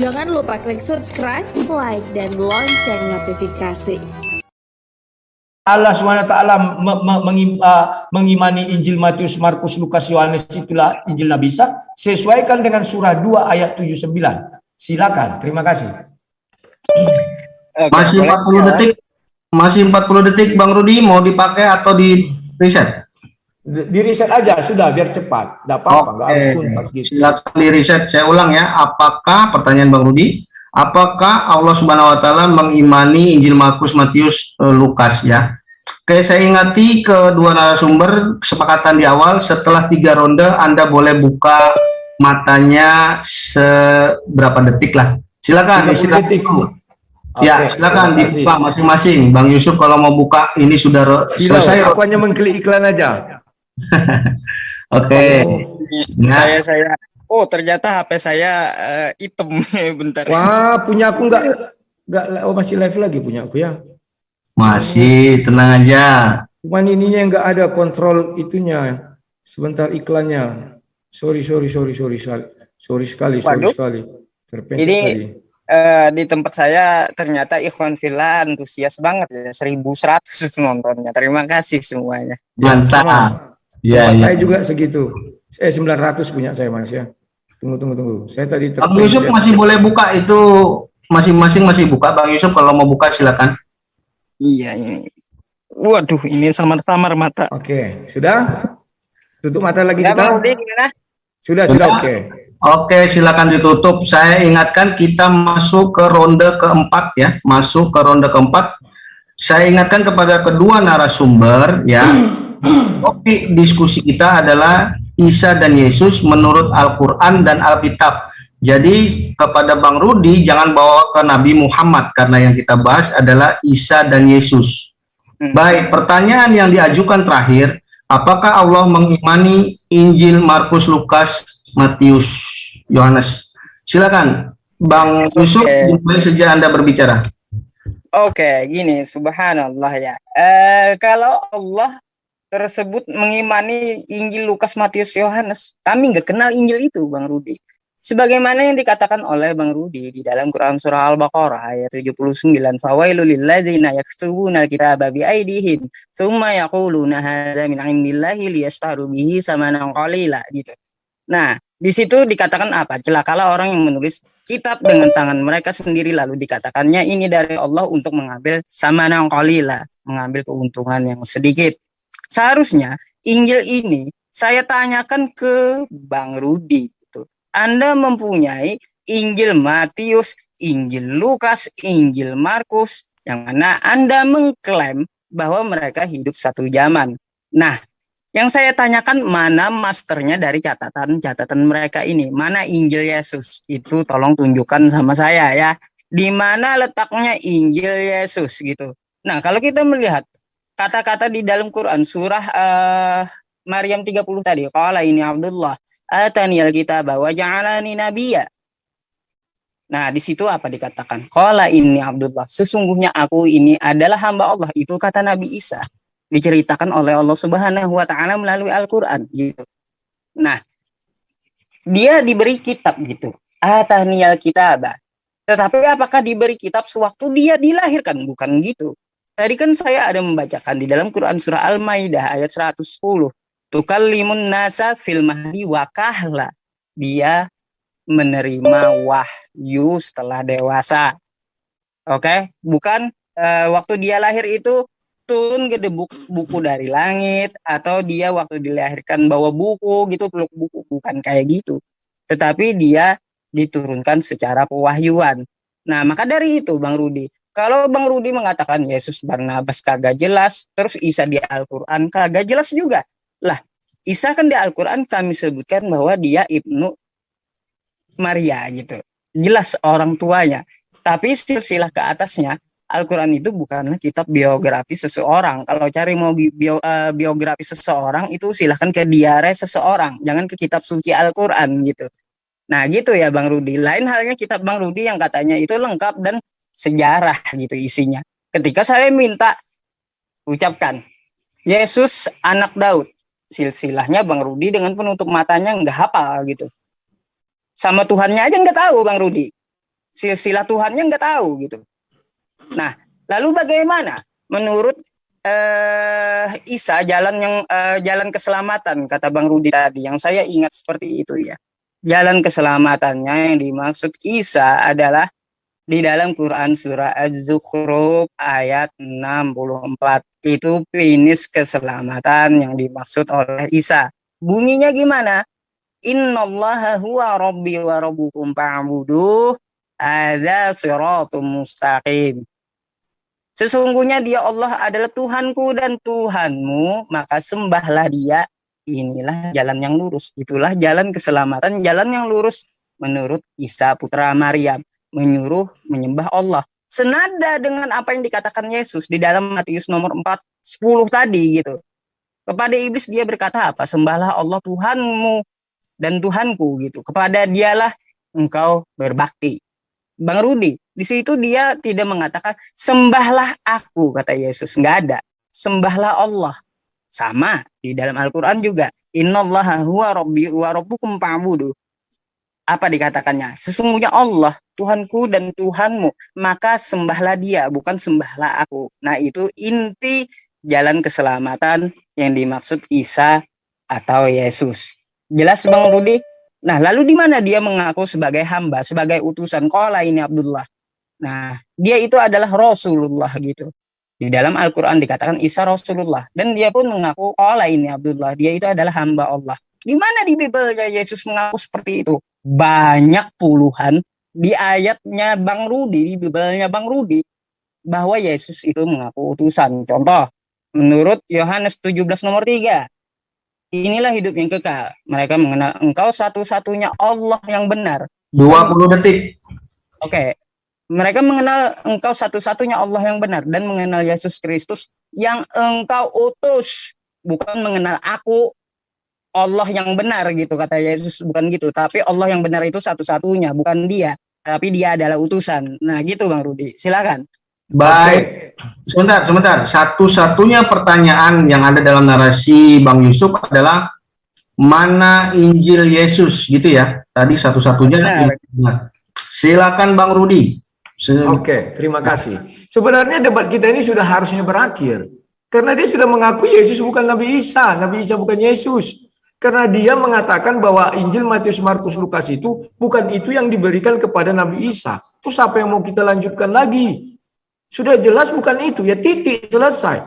Jangan lupa klik subscribe, like, dan lonceng notifikasi. Allah SWT mengimani Injil Matius, Markus, Lukas, Yohanes, itulah Injil Nabi Isa, sesuaikan dengan surah 2 ayat 79. Silakan, terima kasih. Masih 40 detik. Masih 40 detik Bang Rudi, mau dipakai atau di reset? Di reset aja sudah biar cepat. Enggak apa-apa, enggak harus tuntas gitu. Silakan di reset. Saya ulang ya. Apakah pertanyaan Bang Rudi? Apakah Allah Subhanahu wa taala mengimani Injil Markus, Matius, Lukas ya? Oke, saya ingati kedua narasumber kesepakatan di awal, setelah 3 ronde Anda boleh buka matanya seberapa detik lah. Silakan istirahat dulu. Ya, silakan dibuka masing-masing. Bang Yusuf kalau mau buka ini sudah selesai. Aku hanya mengklik iklan aja. Oke. Nah. Saya oh ternyata HP saya hitam. Bentar. Wah, punya aku enggak oh, masih live lagi punya aku ya. Masih, tenang aja. Cuman ininya enggak ada kontrol itunya. Sebentar iklannya. Sorry sekali. Terpencet ini tadi. Di tempat saya ternyata Ikhwan Fillah antusias banget ya, 1100 nontonnya. Terima kasih semuanya. Mantap. Ya, saya juga segitu. 900 punya saya Mas ya. Tunggu. Saya tadi Bang Yusuf masih boleh buka itu, masing-masing masih buka. Bang Yusuf kalau mau buka silakan. Iya ini. Waduh, ini samar-samar mata. Oke, sudah? Tutup mata lagi Ya, kita. Bang Rudi, gimana? Sudah oke. Oke, silakan ditutup. Saya ingatkan kita masuk ke ronde keempat ya. Masuk ke ronde keempat. Saya ingatkan kepada kedua narasumber ya. Topik diskusi kita adalah Isa dan Yesus menurut Al-Quran dan Alkitab. Jadi kepada Bang Rudi jangan bawa ke Nabi Muhammad karena yang kita bahas adalah Isa dan Yesus. Baik, pertanyaan yang diajukan terakhir, apakah Allah mengimani Injil Markus, Lukas, Matius, Yohanes? Silakan Bang Yusuf, dimulai sejak Anda berbicara. Oke, gini, subhanallah ya. Kalau Allah tersebut mengimani Injil Lukas, Matius, Yohanes, kami nggak kenal Injil itu, Bang Rudi. Sebagaimana yang dikatakan oleh Bang Rudi di dalam Quran surah Al-Baqarah ayat 79, fawailul lilladzina yaktubuna al-kitaba biaydihim tsumma yaquluna hadza min indillahi liyashtaru bihi samanan qalila gitu. Nah, di situ dikatakan apa? Celakalah orang yang menulis kitab dengan tangan mereka sendiri lalu dikatakannya ini dari Allah untuk mengambil samanan qalila, mengambil keuntungan yang sedikit. Seharusnya Injil ini saya tanyakan ke Bang Rudi. Anda mempunyai Injil Matius, Injil Lukas, Injil Markus, yang mana Anda mengklaim bahwa mereka hidup satu zaman. Nah, yang saya tanyakan mana masternya dari catatan mereka ini? Mana Injil Yesus? Itu tolong tunjukkan sama saya ya. Di mana letaknya Injil Yesus gitu. Nah, kalau kita melihat kata-kata di dalam Quran surah Maryam 30 tadi, qala ini Abdullah atani alkitaba wa ja'alani nabiyya. Nah, di situ apa dikatakan? Qala inni Abdullah, sesungguhnya aku ini adalah hamba Allah. Itu kata Nabi Isa. Diceritakan oleh Allah Subhanahu wa taala melalui Al-Qur'an gitu. Nah, dia diberi kitab gitu. Atani alkitaba. Tetapi apakah diberi kitab sewaktu dia dilahirkan? Bukan gitu. Tadi kan saya ada membacakan di dalam Quran surah Al-Maidah ayat 110. Tukallimun nasa fil mahdi wa kahla. Dia menerima wahyu setelah dewasa. Oke, bukan waktu dia lahir itu turun gede buku dari langit, atau dia waktu dilahirkan bawa buku gitu, peluk buku, bukan kayak gitu. Tetapi dia diturunkan secara pewahyuan. Nah, maka dari itu Bang Rudi, kalau Bang Rudi mengatakan Yesus Barnabas kagak jelas, terus Isa di Al-Quran kagak jelas juga. Lah, Isa kan di Al-Quran kami sebutkan bahwa dia Ibnu Maria gitu. Jelas orang tuanya. Tapi silsilah ke atasnya, Al-Quran itu bukanlah kitab biografi seseorang. Kalau cari mau biografi seseorang, itu silahkan ke diare seseorang. Jangan ke kitab suci Al-Quran gitu. Nah gitu ya Bang Rudi. Lain halnya kitab Bang Rudi yang katanya itu lengkap dan sejarah gitu isinya. Ketika saya minta ucapkan Yesus anak Daud, silsilahnya Bang Rudi dengan penutup matanya nggak hafal gitu. Sama Tuhannya aja nggak tahu Bang Rudi. silsilah Tuhannya nggak tahu gitu. Nah, lalu bagaimana menurut Isa jalan keselamatan kata Bang Rudi tadi yang saya ingat seperti itu ya. Jalan keselamatannya yang dimaksud Isa adalah di dalam Quran surah Az-Zukhruf ayat 64. Itu finish keselamatan yang dimaksud oleh Isa. Bunyinya gimana? Innallaha huwa rabbi wa rabbukum fa'buduh. Hadza shiratum mustaqim. Sesungguhnya dia Allah adalah Tuhanku dan Tuhanmu, maka sembahlah dia. Inilah jalan yang lurus. Itulah jalan keselamatan, jalan yang lurus menurut Isa putra Maryam. Menyuruh menyembah Allah. Senada dengan apa yang dikatakan Yesus di dalam Matius nomor 4:10 tadi gitu. Kepada iblis dia berkata apa? Sembahlah Allah Tuhanmu dan Tuhanku gitu. Kepada dialah engkau berbakti. Bang Rudi, di situ dia tidak mengatakan sembahlah aku kata Yesus, nggak ada. Sembahlah Allah. Sama di dalam Al-Qur'an juga. Innallaha huwa rabbi wa rabbukum fa'budu. Apa dikatakannya? Sesungguhnya Allah Tuhanku dan Tuhanmu, maka sembahlah dia, bukan sembahlah aku. Nah, itu inti jalan keselamatan yang dimaksud Isa atau Yesus. Jelas Bang Rudi? Nah, lalu di mana dia mengaku sebagai hamba, sebagai utusan? Qala ini Abdullah. Nah, dia itu adalah Rasulullah gitu. Di dalam Al-Quran dikatakan Isa Rasulullah. Dan dia pun mengaku qala ini Abdullah. Dia itu adalah hamba Allah. Di mana di Bibelnya Yesus mengaku seperti itu? Banyak puluhan di ayatnya Bang Rudi, di Bibelnya Bang Rudi, bahwa Yesus itu mengaku utusan. Contoh, menurut Yohanes 17 nomor 3. Inilah hidup yang kekal. Mereka mengenal engkau satu-satunya Allah yang benar. 20 detik. Oke. Mereka mengenal engkau satu-satunya Allah yang benar. Dan mengenal Yesus Kristus yang engkau utus. Bukan mengenal aku Allah yang benar gitu. Kata Yesus bukan gitu. Tapi Allah yang benar itu satu-satunya. Bukan dia. Tapi dia adalah utusan. Nah gitu Bang Rudi. Silakan. Baik, sebentar. Satu-satunya pertanyaan yang ada dalam narasi Bang Yusuf adalah mana Injil Yesus gitu ya. Tadi satu-satunya. Silakan Bang Rudi. Oke, terima kasih. Sebenarnya debat kita ini sudah harusnya berakhir. Karena dia sudah mengakui Yesus bukan Nabi Isa. Nabi Isa bukan Yesus. Karena dia mengatakan bahwa Injil Matius, Markus, Lukas itu bukan itu yang diberikan kepada Nabi Isa. Terus apa yang mau kita lanjutkan lagi? Sudah jelas bukan itu, ya titik, selesai.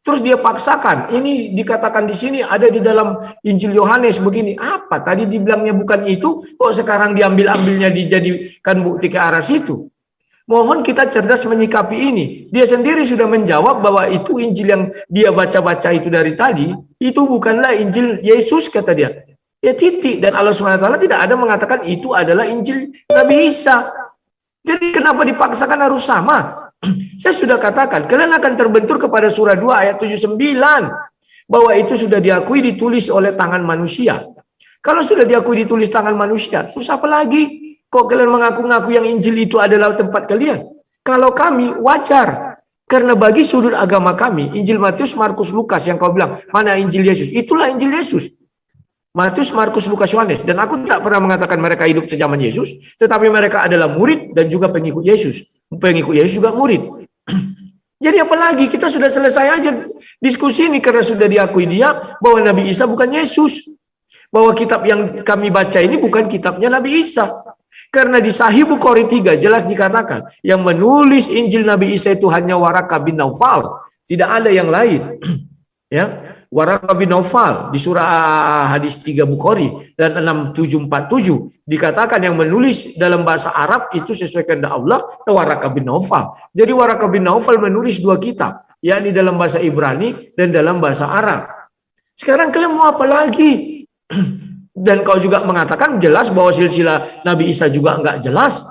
Terus dia paksakan, ini dikatakan di sini ada di dalam Injil Yohanes begini. Apa? Tadi dibilangnya bukan itu, kok sekarang diambil-ambilnya dijadikan bukti ke arah situ. Mohon kita cerdas menyikapi ini. Dia sendiri sudah menjawab bahwa itu Injil yang dia baca-baca itu dari tadi, itu bukanlah Injil Yesus kata dia. Ya titik, dan Allah SWT tidak ada mengatakan itu adalah Injil Nabi Isa. Jadi kenapa dipaksakan harus sama? Saya sudah katakan, kalian akan terbentur kepada surah 2 ayat 79 bahwa itu sudah diakui ditulis oleh tangan manusia. Kalau sudah diakui ditulis tangan manusia, terus apa lagi? Kok kalian mengaku-ngaku yang Injil itu adalah tempat kalian? Kalau kami wajar, karena bagi sudut agama kami, Injil Matius, Markus, Lukas yang kau bilang, mana Injil Yesus? Itulah Injil Yesus. Matius, Markus, Lukas, Yohanes. Dan aku tidak pernah mengatakan mereka hidup sejaman Yesus, tetapi mereka adalah murid dan juga pengikut Yesus. Pengikut Yesus juga murid. Jadi apalagi kita sudah selesai aja diskusi ini karena sudah diakui dia bahwa Nabi Isa bukan Yesus. Bahwa kitab yang kami baca ini bukan kitabnya Nabi Isa. Karena di Sahih Bukhari 3 jelas dikatakan yang menulis Injil Nabi Isa itu hanya Waraka bin Naufal. Tidak ada yang lain. Ya. Waraka bin Naufal di surah hadis 3 Bukhari dan 6747 dikatakan yang menulis dalam bahasa Arab itu sesuai kehendak Allah Waraka bin Naufal. Jadi Waraka bin Naufal menulis 2 kitab, yakni dalam bahasa Ibrani dan dalam bahasa Arab. Sekarang kalian mau apa lagi? Dan kau juga mengatakan jelas bahwa silsilah Nabi Isa juga enggak jelas.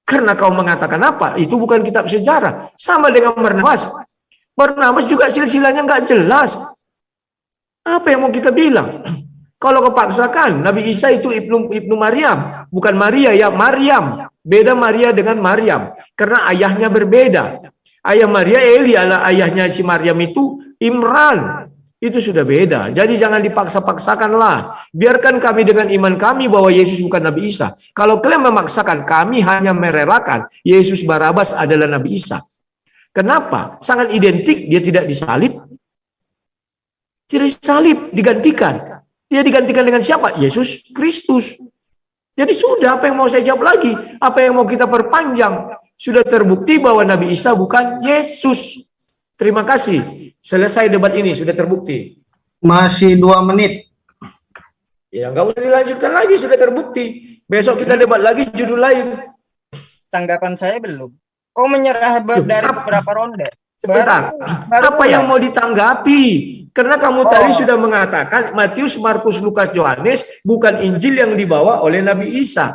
Karena kau mengatakan apa? Itu bukan kitab sejarah. Sama dengan Barnabas. Barnabas juga silsilahnya enggak jelas. Apa yang mau kita bilang? Kalau kepaksakan, Nabi Isa itu ibnu Maryam, bukan Maria ya, Maryam. Beda Maria dengan Maryam, karena ayahnya berbeda. Ayah Maria Eli, ayahnya si Maryam itu Imran. Itu sudah beda. Jadi jangan dipaksa-paksakanlah. Biarkan kami dengan iman kami bahwa Yesus bukan Nabi Isa. Kalau kalian memaksakan, kami hanya merelakan Yesus Barabas adalah Nabi Isa. Kenapa? Sangat identik, dia tidak disalib. Tidak disalib, digantikan. Dia digantikan dengan siapa? Yesus Kristus. Jadi sudah, apa yang mau saya jawab lagi? Apa yang mau kita perpanjang? Sudah terbukti bahwa Nabi Isa bukan Yesus. Terima kasih. Selesai debat ini, sudah terbukti. Masih 2 menit. Ya, nggak usah dilanjutkan lagi, sudah terbukti. Besok kita debat lagi judul lain. Tanggapan saya belum. Kau menyerah dari beberapa ronde. Sebentar, apa yang mau ditanggapi? Karena kamu tadi sudah mengatakan Matius, Markus, Lukas, Yohanes bukan Injil yang dibawa oleh Nabi Isa.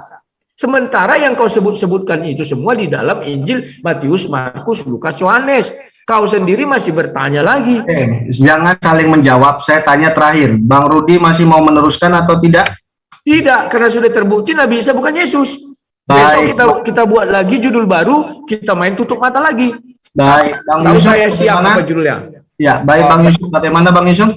Sementara yang kau sebut-sebutkan itu semua di dalam Injil Matius, Markus, Lukas, Yohanes. Kau sendiri masih bertanya lagi. Jangan saling menjawab. Saya tanya terakhir, Bang Rudi masih mau meneruskan atau tidak? Tidak, karena sudah terbukti Nabi Isa bukan Yesus. Besok kita buat lagi judul baru, kita main tutup mata lagi. Baik, Bang Tahu Yusuf, saya siap bagaimana? apa judulnya? Ya, baik Bang Yusuf. Bagaimana Bang Yusuf?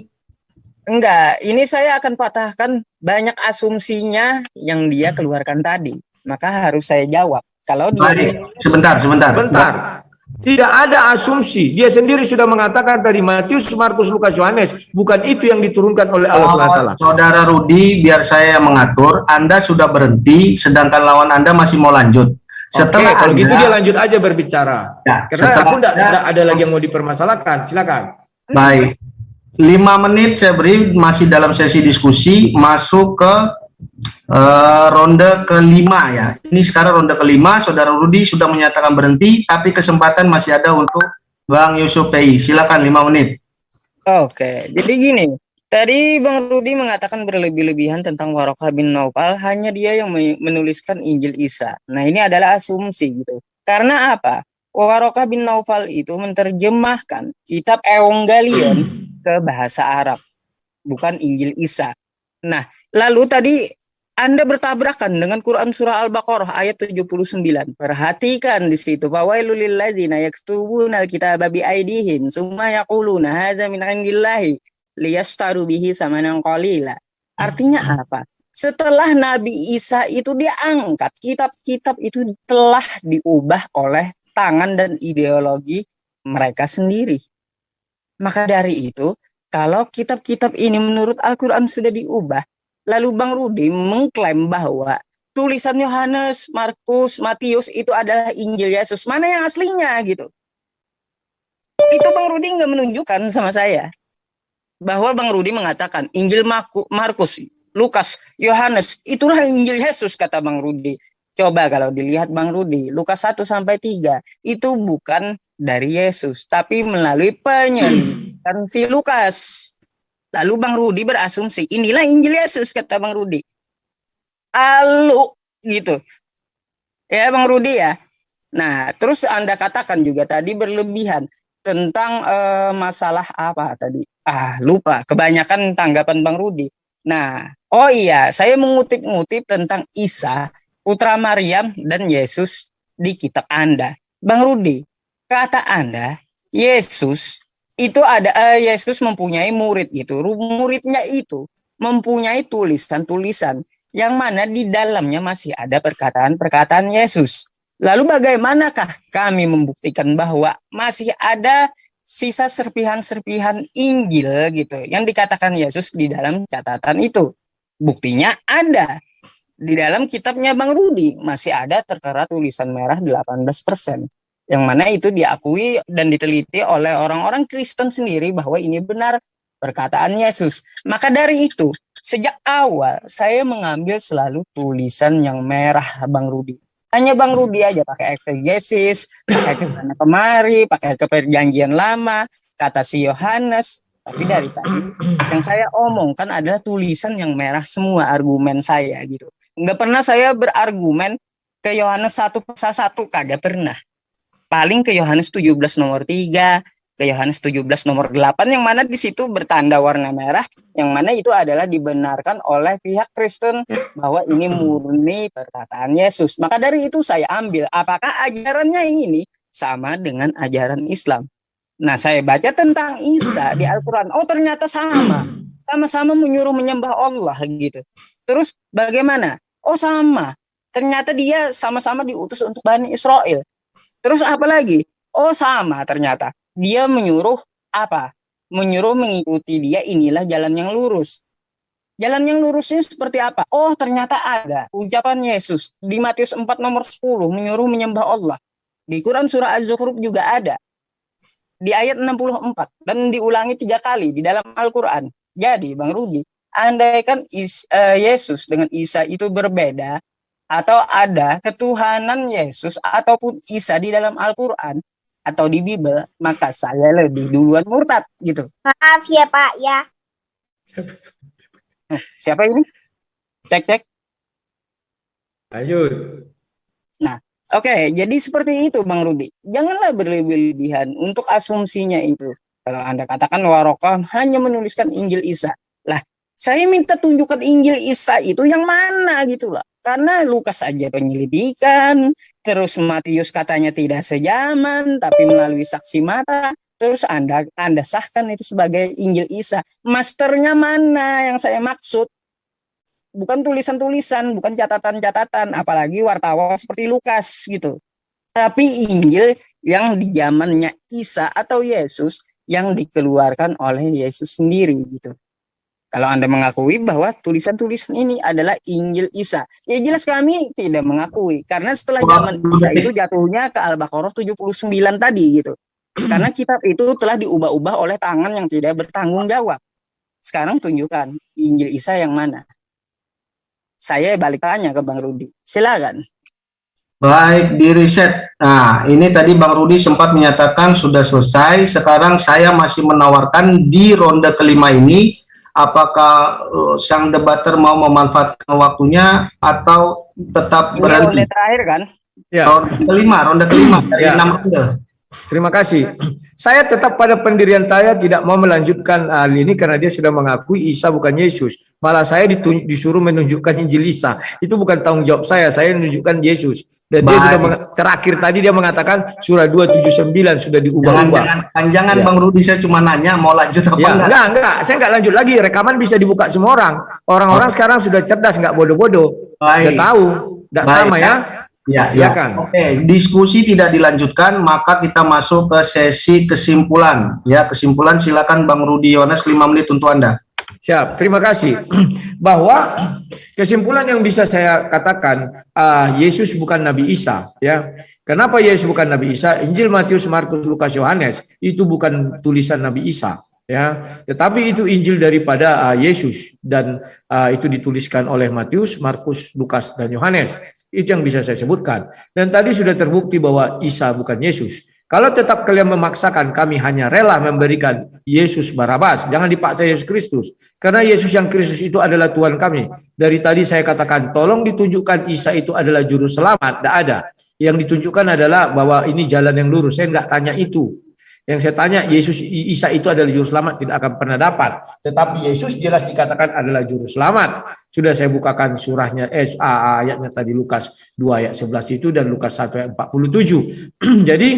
Enggak, ini saya akan patahkan banyak asumsinya yang dia keluarkan tadi. Maka harus saya jawab. Kalau dia Baik, sebentar. Bentar. Tidak ada asumsi. Dia sendiri sudah mengatakan tadi Matius, Markus, Lukas, Yohanes bukan itu yang diturunkan oleh Allah SWT. Saudara Rudi, biar saya yang mengatur. Anda sudah berhenti, sedangkan lawan Anda masih mau lanjut. Setelah Oke, kalau Anda, gitu dia lanjut aja berbicara. Ya, Karena aku tidak ada lagi yang mau dipermasalahkan. Silakan. Baik, 5 menit saya beri, masih dalam sesi diskusi, masuk ke ronde kelima ya. Ini sekarang ronde kelima, Saudara Rudi sudah menyatakan berhenti, tapi kesempatan masih ada untuk Bang Yusuf Pei. Silakan 5 menit. Oke, jadi gini. Tadi Bang Rudi mengatakan berlebih-lebihan tentang Warokah bin Naufal, hanya dia yang menuliskan Injil Isa. Nah, ini adalah asumsi gitu. Karena apa? Warokah bin Naufal itu menerjemahkan kitab Evangelion ke bahasa Arab, bukan Injil Isa. Nah, lalu tadi Anda bertabrakan dengan Quran surah Al-Baqarah ayat 79. Perhatikan di situ, fawailul lil ladzina yaktubuna al-kitaba bi aydihim summa yaquluna hadza min indillahi liyastaru bihi samanan qalila. Artinya apa? Setelah Nabi Isa itu diangkat, kitab-kitab itu telah diubah oleh tangan dan ideologi mereka sendiri. Maka dari itu, kalau kitab-kitab ini menurut Al-Quran sudah diubah, lalu Bang Rudi mengklaim bahwa tulisan Yohanes, Markus, Matius itu adalah Injil Yesus. Mana yang aslinya gitu? Itu Bang Rudi nggak menunjukkan sama saya. Bahwa Bang Rudi mengatakan Injil Markus, Lukas, Yohanes, itulah Injil Yesus kata Bang Rudi. Coba kalau dilihat Bang Rudi, Lukas 1-3 itu bukan dari Yesus, tapi melalui penyelidikan si Lukas. Lalu Bang Rudi berasumsi, inilah Injil Yesus kata Bang Rudi. Lalu gitu. Ya Bang Rudi ya. Nah, terus Anda katakan juga tadi berlebihan tentang masalah apa tadi? Lupa. Kebanyakan tanggapan Bang Rudi. Nah, oh iya, saya mengutip-ngutip tentang Isa, putra Maryam dan Yesus di kitab Anda. Bang Rudi, kata Anda, Yesus itu Yesus mempunyai murid gitu. Muridnya itu mempunyai tulisan-tulisan yang mana di dalamnya masih ada perkataan-perkataan Yesus. Lalu bagaimanakah kami membuktikan bahwa masih ada sisa serpihan-serpihan Injil gitu yang dikatakan Yesus di dalam catatan itu? Buktinya ada. Di dalam kitabnya Bang Rudi masih ada tertera tulisan merah 18%. Yang mana itu diakui dan diteliti oleh orang-orang Kristen sendiri bahwa ini benar perkataan Yesus. Maka dari itu, sejak awal saya mengambil selalu tulisan yang merah Bang Rudi. Hanya Bang Rudi aja pakai eksegesis, pakai kesana kemari, pakai ke perjanjian lama, kata si Yohanes. Tapi dari tadi yang saya omongkan adalah tulisan yang merah semua argumen saya gitu. Nggak pernah saya berargumen ke Yohanes 1:1, kagak pernah. Paling ke Yohanes 17 nomor 3, ke Yohanes 17 nomor 8 yang mana di situ bertanda warna merah, yang mana itu adalah dibenarkan oleh pihak Kristen bahwa ini murni perkataan Yesus. Maka dari itu saya ambil apakah ajarannya ini sama dengan ajaran Islam. Nah, saya baca tentang Isa di Al-Quran. Oh, ternyata sama. Sama-sama menyuruh menyembah Allah gitu. Terus bagaimana? Oh, sama. Ternyata dia sama-sama diutus untuk Bani Israel. Terus apa lagi? Oh, sama ternyata. Dia menyuruh apa? Menyuruh mengikuti dia, inilah jalan yang lurus. Jalan yang lurusnya seperti apa? Oh, ternyata ada ucapan Yesus di Matius 4 nomor 10 menyuruh menyembah Allah. Di Quran surah Az-Zukhruf juga ada. Di ayat 64 dan diulangi 3 kali di dalam Al-Quran. Jadi, Bang Rudi, andaikan Yesus dengan Isa itu berbeda, atau ada ketuhanan Yesus ataupun Isa di dalam Al-Quran atau di Bible, maka saya lebih duluan murtad gitu. Maaf ya Pak ya. Siapa ini? Cek. Lanjut. Nah, oke, jadi seperti itu Bang Rudi. Janganlah berlebihan untuk asumsinya itu. Kalau Anda katakan Warokah hanya menuliskan Injil Isa. Lah, saya minta tunjukkan Injil Isa itu yang mana gitu lah. Karena Lukas saja penyelidikan, terus Matius katanya tidak sejaman, tapi melalui saksi mata. Terus Anda sahkan itu sebagai Injil Isa. Masternya mana yang saya maksud? Bukan tulisan-tulisan, bukan catatan-catatan, apalagi wartawan seperti Lukas gitu. Tapi Injil yang di zamannya Isa atau Yesus yang dikeluarkan oleh Yesus sendiri gitu. Kalau Anda mengakui bahwa tulisan-tulisan ini adalah Injil Isa, ya jelas kami tidak mengakui. Karena setelah zaman Isa itu jatuhnya ke Al-Baqarah 79 tadi gitu. Karena kitab itu telah diubah-ubah oleh tangan yang tidak bertanggung jawab. Sekarang tunjukkan Injil Isa yang mana. Saya balik tanya ke Bang Rudi. Silakan. Baik, di riset. Nah, ini tadi Bang Rudi sempat menyatakan sudah selesai. Sekarang saya masih menawarkan di ronde kelima ini, apakah sang debater mau memanfaatkan waktunya atau tetap Ini berhenti? ronde terakhir kan? Ya. Ronde kelima dari Ya. 6 ronde. Terima kasih. Saya tetap pada pendirian saya tidak mau melanjutkan hal ini karena dia sudah mengakui Isa bukan Yesus. Malah saya disuruh menunjukkan Injil Isa. Itu bukan tanggung jawab saya menunjukkan Yesus. Dan dia sudah terakhir tadi dia mengatakan surah 279 sudah diubah-ubah. Jangan Ya. Bang Rudi, saya cuma nanya mau lanjut apa Ya, enggak? enggak. Saya enggak lanjut lagi. Rekaman bisa dibuka semua orang. Orang-orang sekarang sudah cerdas, enggak bodoh-bodoh. Udah Baik. tahu. Enggak Baik. sama ya. Ya, Silakan. Oke, diskusi tidak dilanjutkan, maka kita masuk ke sesi kesimpulan. Ya, kesimpulan silakan Bang Rudi Yones 5 menit untuk Anda. Siap, terima kasih. Bahwa kesimpulan yang bisa saya katakan, Yesus bukan Nabi Isa. Ya, kenapa Yesus bukan Nabi Isa? Injil Matius, Markus, Lukas, Yohanes itu bukan tulisan Nabi Isa. Ya, tetapi itu Injil daripada Yesus dan itu dituliskan oleh Matius, Markus, Lukas, dan Yohanes. Itu yang bisa saya sebutkan. Dan tadi sudah terbukti bahwa Isa bukan Yesus. Kalau tetap kalian memaksakan, kami hanya rela memberikan Yesus Barabas. Jangan dipaksa Yesus Kristus. Karena Yesus yang Kristus itu adalah Tuhan kami. Dari tadi saya katakan, tolong ditunjukkan Isa itu adalah juru selamat. Tidak ada. Yang ditunjukkan adalah bahwa ini jalan yang lurus. Saya tidak tanya itu. Yang saya tanya, Isa itu adalah juru selamat, tidak akan pernah dapat. Tetapi Yesus jelas dikatakan adalah juru selamat. Sudah saya bukakan surahnya, ayatnya tadi Lukas 2 ayat 11 itu dan Lukas 1 ayat 47. Jadi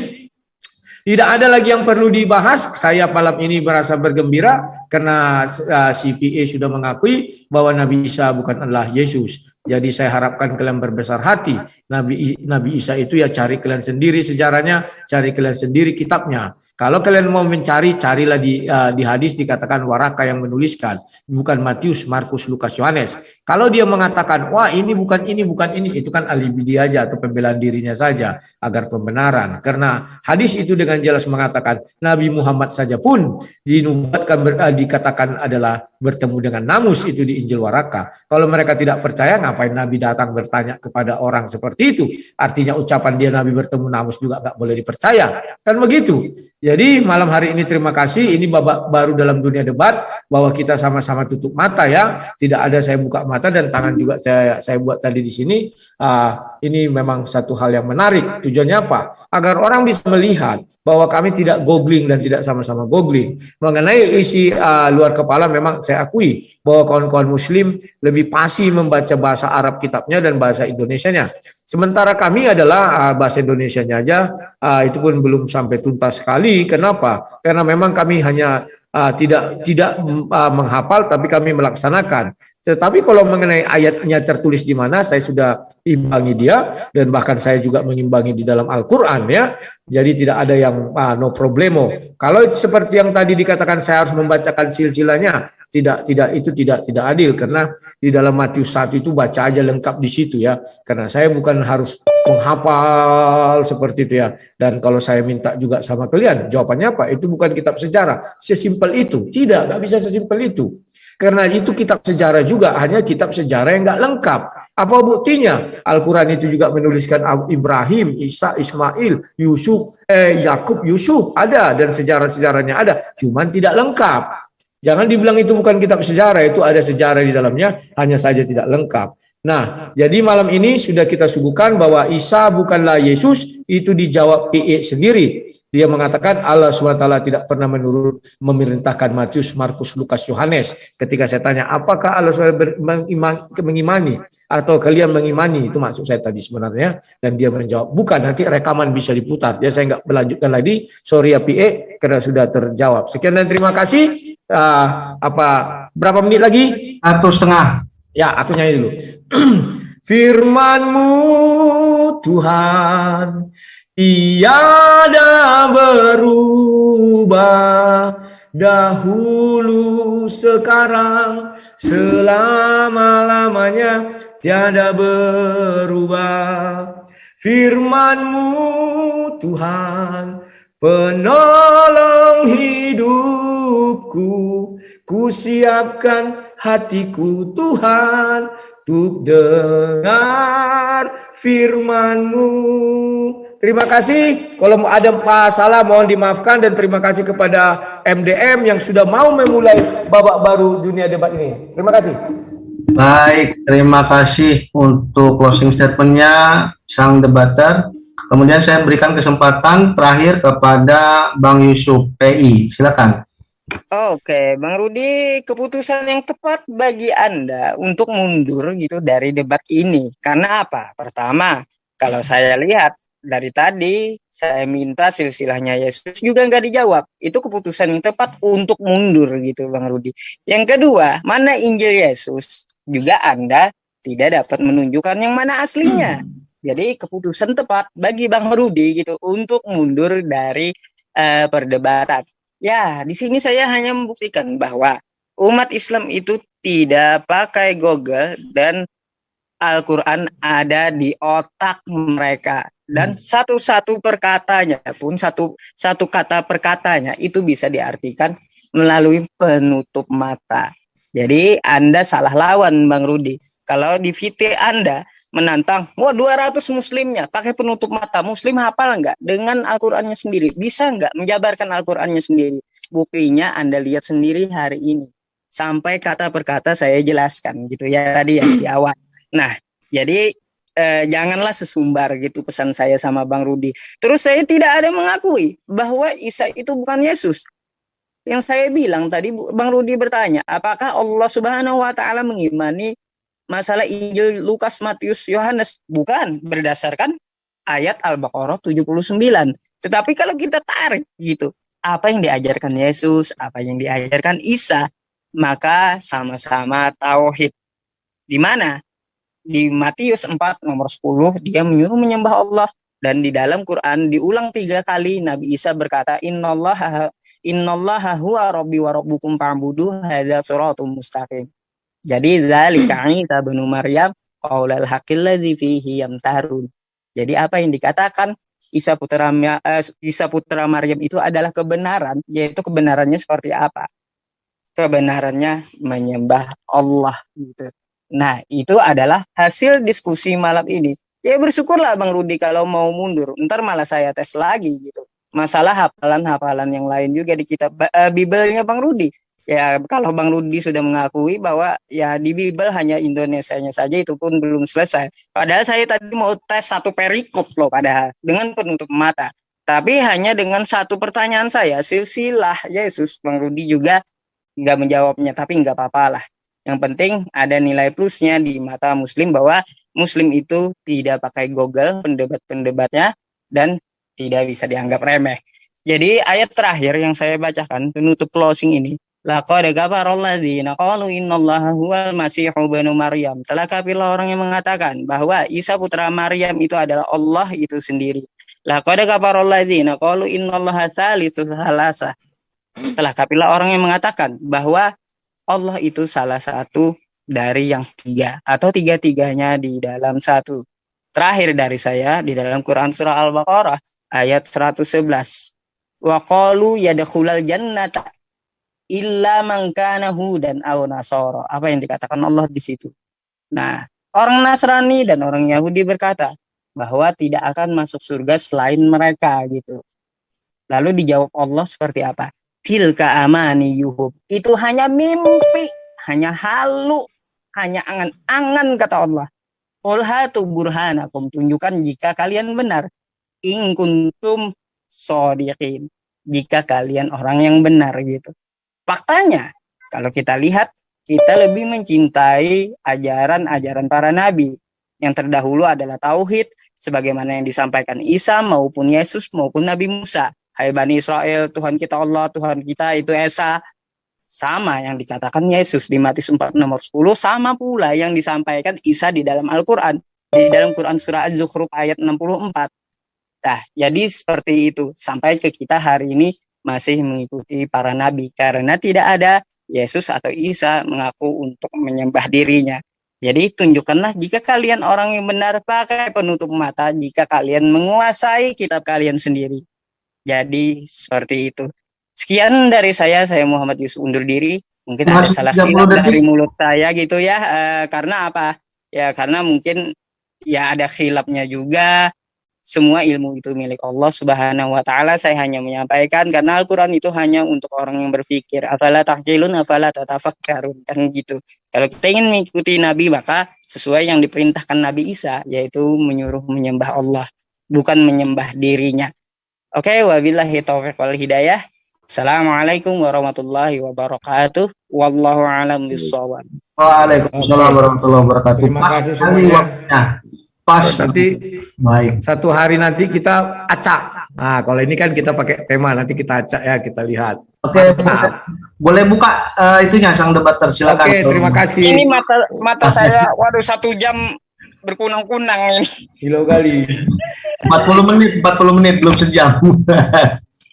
tidak ada lagi yang perlu dibahas. Saya malam ini merasa bergembira karena CPA sudah mengakui bahwa Nabi Isa bukan adalah Yesus. Jadi saya harapkan kalian berbesar hati. Nabi Isa itu ya cari kalian sendiri sejarahnya, cari kalian sendiri kitabnya. Kalau kalian mau mencari, carilah di hadis dikatakan Waraka yang menuliskan, bukan Matius, Markus, Lukas, Yohanes. Kalau dia mengatakan, wah ini bukan ini, itu kan alibi dia aja atau pembelaan dirinya saja agar pembenaran. Karena hadis itu dengan jelas mengatakan Nabi Muhammad saja pun dinubuatkan dikatakan adalah bertemu dengan namus itu di Injil Waraka. Kalau mereka tidak percaya, ngapain Nabi datang bertanya kepada orang seperti itu? Artinya ucapan dia Nabi bertemu namus juga nggak boleh dipercaya. Kan begitu. Jadi malam hari ini terima kasih. Ini babak baru dalam dunia debat bahwa kita sama-sama tutup mata ya. Tidak ada saya buka mata dan tangan juga saya buat tadi di sini. Ini memang satu hal yang menarik. Tujuannya apa? Agar orang bisa melihat bahwa kami tidak googling dan tidak sama-sama googling. Mengenai isi luar kepala memang saya akui bahwa kawan-kawan muslim lebih fasih membaca bahasa Arab kitabnya dan bahasa Indonesianya. Sementara kami adalah bahasa Indonesianya aja itu pun belum sampai tuntas sekali. Kenapa? Karena memang kami hanya tidak menghafal tapi kami melaksanakan. Tetapi kalau mengenai ayatnya tertulis di mana, saya sudah imbangi dia dan bahkan saya juga mengimbangi di dalam Al-Qur'an ya. Jadi tidak ada yang no problemo. Kalau seperti yang tadi dikatakan saya harus membacakan silsilahnya, tidak adil karena di dalam Matius 1 itu baca aja lengkap di situ ya. Karena saya bukan harus menghafal seperti itu ya. Dan kalau saya minta juga sama kalian, jawabannya apa? Itu bukan kitab sejarah. Sesimpel itu. Tidak, nggak bisa sesimpel itu. Karena itu kitab sejarah juga, hanya kitab sejarah yang nggak lengkap. Apa buktinya? Al-Quran itu juga menuliskan Ibrahim, Isa, Ismail, Yakub, Yusuf ada dan sejarah-sejarahnya ada, cuman tidak lengkap. Jangan dibilang itu bukan kitab sejarah, itu ada sejarah di dalamnya, hanya saja tidak lengkap. Nah, jadi malam ini sudah kita suguhkan bahwa Isa bukanlah Yesus, itu dijawab PE sendiri. Dia mengatakan Allah SWT tidak pernah memerintahkan Matius, Markus, Lukas, Yohanes. Ketika saya tanya, apakah Allah SWT mengimani atau kalian mengimani? Itu maksud saya tadi sebenarnya. Dan dia menjawab, bukan, nanti rekaman bisa diputar. Ya, saya nggak melanjutkan lagi. Sorry ya PE, karena sudah terjawab. Sekian dan terima kasih. Berapa menit lagi? 1,5. Ya, aku nyanyi dulu. Firman-Mu Tuhan tiada berubah, dahulu, sekarang, selama-lamanya tiada berubah. Firman-Mu Tuhan penolong hidupku, ku siapkan hatiku Tuhan untuk dengar firman-Mu. Terima kasih. Kalau ada salah mohon dimaafkan dan terima kasih kepada MDM yang sudah mau memulai babak baru dunia debat ini. Terima kasih. Baik, terima kasih untuk closing statement-nya sang debater. Kemudian saya berikan kesempatan terakhir kepada Bang Yusuf PI. Silakan. Oke, Bang Rudi, keputusan yang tepat bagi Anda untuk mundur gitu dari debat ini. Karena apa? Pertama, kalau saya lihat dari tadi, saya minta silsilahnya Yesus juga nggak dijawab. Itu keputusan yang tepat untuk mundur gitu, Bang Rudi. Yang kedua, mana Injil Yesus? Juga Anda tidak dapat menunjukkan yang mana aslinya. Jadi keputusan tepat bagi Bang Rudi gitu untuk mundur dari perdebatan. Ya, di sini saya hanya membuktikan bahwa umat Islam itu tidak pakai Google dan Al-Quran ada di otak mereka. Dan satu-satu perkatanya pun, satu kata perkatanya itu bisa diartikan melalui penutup mata. Jadi Anda salah lawan, Bang Rudi. Kalau di VT Anda menantang, 200 muslimnya pakai penutup mata, muslim hafal nggak dengan Al-Qurannya sendiri? Bisa nggak menjabarkan Al-Qurannya sendiri? Buktinya Anda lihat sendiri hari ini. Sampai kata per kata saya jelaskan gitu ya tadi ya di awal. Nah, jadi janganlah sesumbar gitu pesan saya sama Bang Rudi. Terus saya tidak ada mengakui bahwa Isa itu bukan Yesus. Yang saya bilang tadi, Bang Rudi bertanya, apakah Allah Subhanahu wa Ta'ala mengimani masalah Injil Lukas, Matius, Yohanes? Bukan, berdasarkan ayat Al-Baqarah 79. Tetapi kalau kita tarik gitu, apa yang diajarkan Yesus, apa yang diajarkan Isa, maka sama-sama tauhid. Di mana? Di Matius 4 nomor 10 dia menyuruh menyembah Allah, dan di dalam Quran diulang 3 kali Nabi Isa berkata innallaha huwa rabbi wa rabbukum fa'budu hadza shiratum mustaqim. Jadi zalika Isa bin Maryam qaulal haqqil ladzi fihi yamtarun. Jadi apa yang dikatakan Isa putra Maryam itu adalah kebenaran, yaitu kebenarannya seperti apa? Kebenarannya menyembah Allah gitu. Nah, itu adalah hasil diskusi malam ini. Ya bersyukurlah Bang Rudi kalau mau mundur. Ntar malah saya tes lagi gitu. Masalah hafalan-hafalan yang lain juga di kitab Bibelnya Bang Rudi. Ya kalau Bang Rudi sudah mengakui bahwa ya di Bibel hanya Indonesianya saja, itu pun belum selesai. Padahal saya tadi mau tes 1 perikop loh padahal dengan penutup mata. Tapi hanya dengan satu pertanyaan saya, silsilah Yesus, Bang Rudi juga nggak menjawabnya, tapi nggak apa-apa lah. Yang penting ada nilai plusnya di mata Muslim bahwa Muslim itu tidak pakai Google pendebat-pendebatnya dan tidak bisa dianggap remeh. Jadi ayat terakhir yang saya bacakan penutup closing ini, laqad kafara alladzina qalu innallaha huwal masihu ibnu Maryam. Telah kafirlah orang yang mengatakan bahwa Isa putra Maryam itu adalah Allah itu sendiri. Laqad kafara alladzina qalu innallaha tsalitsu tsalatsa. Telah kafirlah orang yang mengatakan bahwa Allah itu salah satu dari yang tiga atau tiga-tiganya di dalam satu. Terakhir dari saya di dalam Quran surah Al-Baqarah ayat 111. Wa qalu yadkhulal jannata illa man kana hudan aw nasara. Apa yang dikatakan Allah di situ? Nah, orang Nasrani dan orang Yahudi berkata bahwa tidak akan masuk surga selain mereka gitu. Lalu dijawab Allah seperti apa? Tilka amaniyuhum. Itu hanya mimpi, hanya halu, hanya angan-angan kata Allah. Qul hatu burhanakum, tunjukkan jika kalian benar. In kuntum shodiqin, jika kalian orang yang benar gitu. Faktanya, kalau kita lihat, kita lebih mencintai ajaran-ajaran para nabi. Yang terdahulu adalah tauhid, sebagaimana yang disampaikan Isa maupun Yesus maupun Nabi Musa. Hai Bani Israel, Tuhan kita Allah, Tuhan kita itu Esa. Sama yang dikatakan Yesus di Matius 4 nomor 10, sama pula yang disampaikan Isa di dalam Al-Quran. Di dalam Quran surah Az-Zukhruf ayat 64. Nah, jadi seperti itu. Sampai ke kita hari ini masih mengikuti para nabi. Karena tidak ada Yesus atau Isa mengaku untuk menyembah dirinya. Jadi tunjukkanlah jika kalian orang yang benar, pakai penutup mata jika kalian menguasai kitab kalian sendiri. Jadi seperti itu. Sekian dari saya Muhammad Yusuf undur diri. Mungkin ada salah silap dari mulut saya gitu ya. Karena apa? Ya karena mungkin ya ada khilafnya juga. Semua ilmu itu milik Allah Subhanahu wa taala. Saya hanya menyampaikan karena Al-Qur'an itu hanya untuk orang yang berpikir. Afala taqilun, afala tatafakkarun, kan gitu. Kalau kita ingin mengikuti Nabi maka sesuai yang diperintahkan Nabi Isa, yaitu menyuruh menyembah Allah, bukan menyembah dirinya. Oke, wabillahi taufiq wal hidayah. Assalamualaikum warahmatullahi wabarakatuh. Wallahu a'lam bishawab. Waalaikumsalam warahmatullahi wabarakatuh. Terima kasih semuanya. Pas nanti baik. Satu hari nanti kita acak. Nah, kalau ini kan kita pakai tema, nanti kita acak ya, kita lihat. Oke, boleh buka itunya sang debater, silakan. Oke, terima kasih. Ini mata saya, waduh 1 jam berkunang-kunang ini. Kilo kali. 40 menit belum sejam.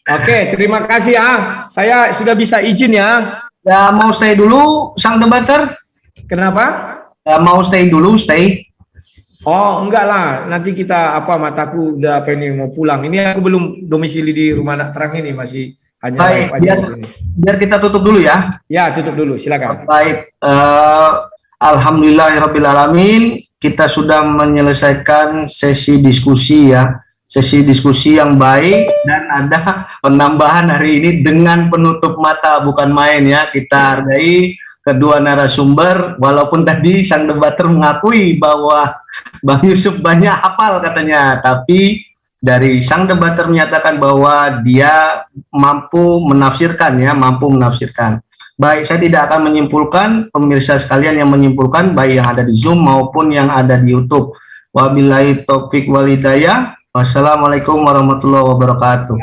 Oke, terima kasih ya. Saya sudah bisa izin ya. Ya, mau stay dulu sang debater? Kenapa? Ya, mau stay dulu, stay. Oh, enggak lah. Nanti kita mataku udah pengen mau pulang. Ini aku belum domisili di rumah anak terang ini, masih hanya baik, biar kita tutup dulu ya. Ya, tutup dulu, silakan. Baik, alhamdulillahirabbil alamin, kita sudah menyelesaikan sesi diskusi ya. Sesi diskusi yang baik dan ada penambahan hari ini dengan penutup mata, bukan main ya. Kita hargai kedua narasumber, walaupun tadi sang debater mengakui bahwa Bang Yusuf banyak hafal katanya, tapi dari sang debater menyatakan bahwa dia mampu menafsirkan ya, mampu menafsirkan. Baik, saya tidak akan menyimpulkan, pemirsa sekalian yang menyimpulkan, baik yang ada di Zoom maupun yang ada di YouTube. Wabillahi taufiq wal hidayah. Wassalamualaikum warahmatullahi wabarakatuh.